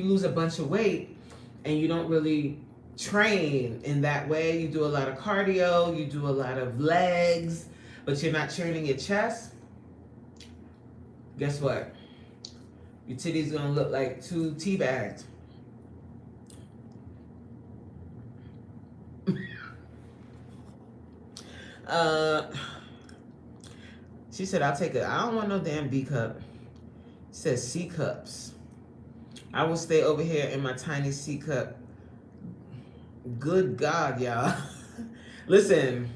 lose a bunch of weight and you don't really train in that way, you do a lot of cardio, you do a lot of legs, but you're not training your chest, guess what? Your titties gonna look like 2 tea bags. She said, I'll take it. I don't want no damn B cup. She says C cups. I will stay over here in my tiny C cup. Good God, y'all. Listen.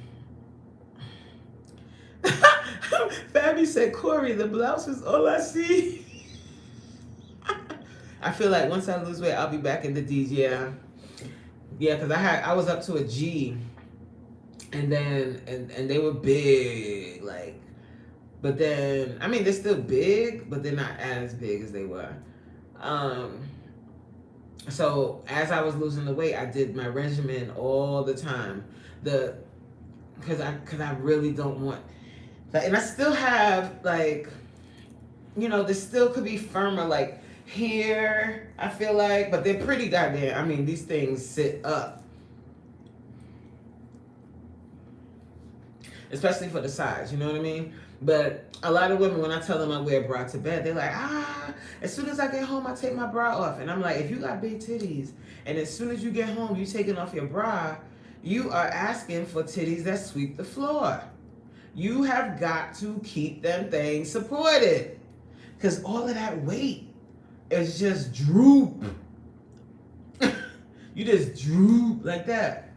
Fabi said, Corey, the blouse is all I see. I feel like once I lose weight, I'll be back in the D's. Yeah, because I was up to a G, and then and they were big, like, but then I mean they're still big, but they're not as big as they were. So as I was losing the weight, I did my regimen all the time. Because I really don't want, and I still have like, you know, this still could be firmer like here, I feel like, but they're pretty goddamn. I mean, these things sit up, especially for the size. You know what I mean? But a lot of women, when I tell them I wear a bra to bed, they're like, as soon as I get home, I take my bra off. And I'm like, if you got big titties, and as soon as you get home, you taking off your bra, you are asking for titties that sweep the floor. You have got to keep them things supported. Because all of that weight is just droop. You just droop like that.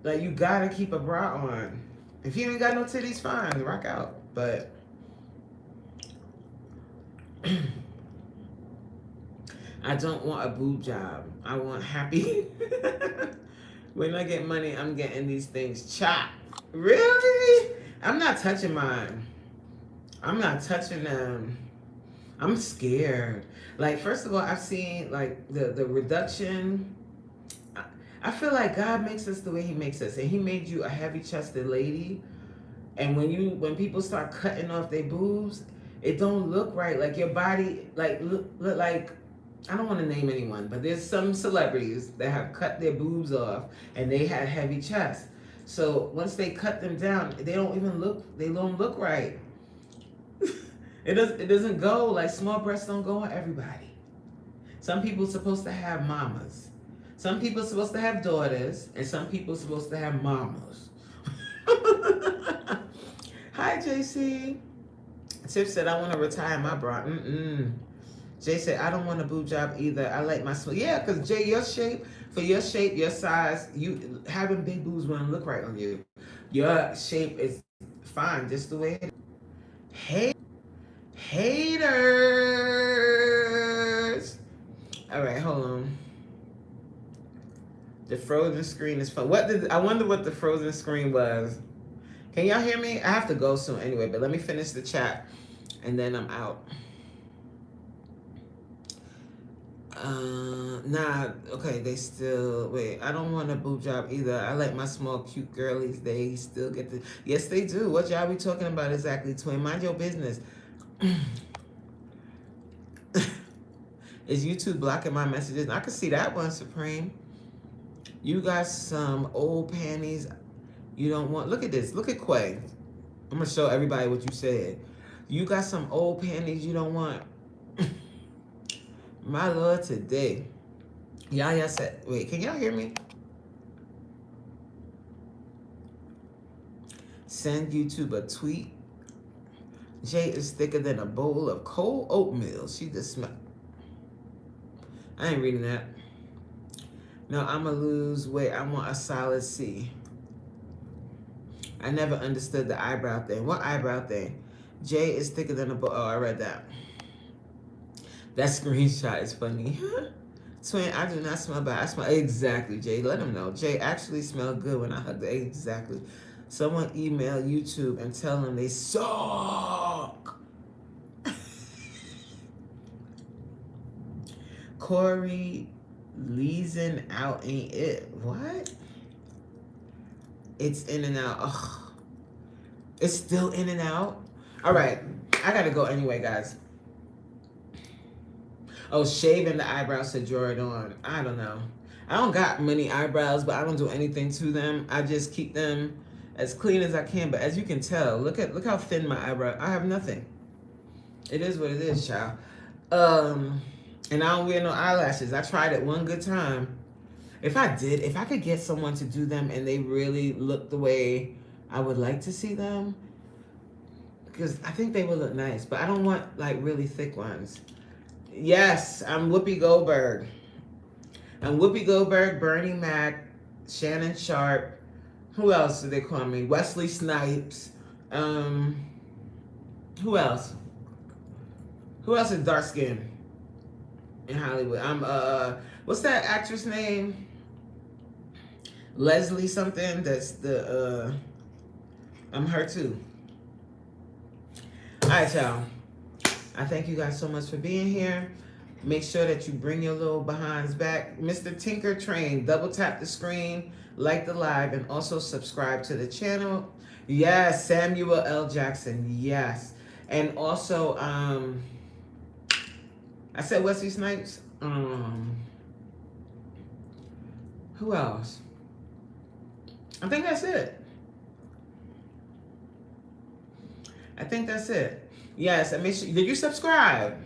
Like, you gotta keep a bra on. If you ain't got no titties, fine, rock out. But I don't want a boob job. I want happy. When I get money, I'm getting these things chopped. Really? I'm not touching mine. I'm not touching them. I'm scared. Like, first of all, I've seen like the reduction. I feel like God makes us the way he makes us. And he made you a heavy-chested lady. And when people start cutting off their boobs, it don't look right. Like your body, like look like, I don't want to name anyone, but there's some celebrities that have cut their boobs off and they had heavy chests. So once they cut them down, they don't look right. It doesn't go, like small breasts don't go on everybody. Some people are supposed to have mamas. Some people are supposed to have daughters, and some people are supposed to have mamas. Hi, JC. Tiff said, I want to retire my bra. Jay said, I don't want a boob job either. I like my small. Yeah, because Jay, your shape, your size, you having big boobs wouldn't look right on you. Your shape is fine just the way it is. Hey, haters. All right, hold on. The frozen screen is fun. I wonder what the frozen screen was. Can y'all hear me? I have to go soon anyway, but let me finish the chat and then I'm out. Okay, they still, wait, I don't want a boob job either. I like my small, cute girlies. They still get the, yes, they do. What y'all be talking about exactly, twin? Mind your business. Is YouTube blocking my messages? I can see that one, Supreme. You got some old panties you don't want. Look at this. Look at Quay. I'm going to show everybody what you said. You got some old panties you don't want. My Lord, today. Yaya said, wait, can y'all hear me? Send YouTube a tweet. Jay is thicker than a bowl of cold oatmeal. She just smelled. I ain't reading that. No, I'm going to lose weight. I want a solid C. I never understood the eyebrow thing. What eyebrow thing? Jay is thicker than a bowl. Oh, I read that. That screenshot is funny. Twin, I do not smell bad. I smell exactly, Jay. Let him know. Jay actually smelled good when I hugged it. Exactly. Someone email YouTube and tell them they suck. Corey leasing out ain't it. What? It's in and out. Ugh. It's still in and out. All right. I got to go anyway, guys. Oh, shaving the eyebrows to draw it on. I don't know. I don't got many eyebrows, but I don't do anything to them. I just keep them as clean as I can. But as you can tell, look how thin my eyebrow. I have nothing. It is what it is, child. And I don't wear no eyelashes. I tried it one good time. If I could get someone to do them and they really look the way I would like to see them, because I think they would look nice. But I don't want like really thick ones. Yes, I'm Whoopi Goldberg. I'm Whoopi Goldberg, Bernie Mac, Shannon Sharp. Who else do they call me? Wesley Snipes. Who else? Who else is dark skinned in Hollywood? I'm what's that actress name? Leslie something. That's the I'm her too. All right, y'all. I thank you guys so much for being here. Make sure that you bring your little behinds back. Mr. Tinker Train, double tap the screen, like the live, and also subscribe to the channel. Yes, Samuel L. Jackson, yes. And also, I said Wesley Snipes. Who else? I think that's it. I think that's it. Yes, and make sure, did you subscribe?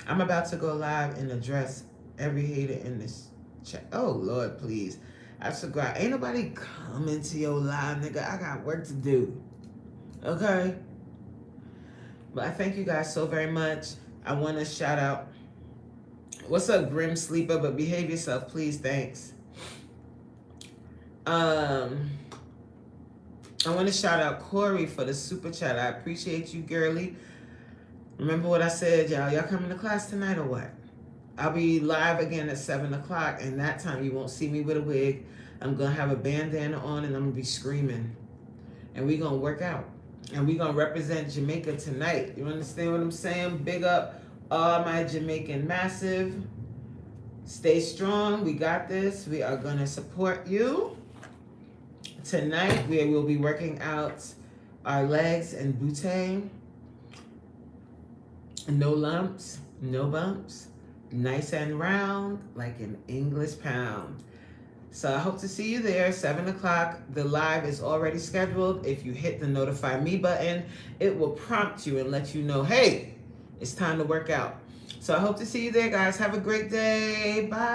I'm about to go live and address every hater in this chat. Oh, Lord, please. I subscribe. Ain't nobody coming to your live, nigga. I got work to do. Okay? But I thank you guys so very much. I want to shout out. What's up, Grim Sleeper? But behave yourself, please. Thanks. I want to shout out Corey for the super chat. I appreciate you, girly. Remember what I said, y'all. Y'all coming to class tonight or what? I'll be live again at 7 o'clock, and that time you won't see me with a wig. I'm going to have a bandana on, and I'm going to be screaming. And we're going to work out. And we're going to represent Jamaica tonight. You understand what I'm saying? Big up all my Jamaican massive. Stay strong. We got this. We are going to support you. Tonight we will be working out our legs and butte. No lumps, no bumps, nice and round like an English pound. So I hope to see you there, 7 o'clock. The live is already scheduled. If you hit the notify me button, it will prompt you and let you know, hey, it's time to work out. So I hope to see you there, guys. Have a great day. Bye.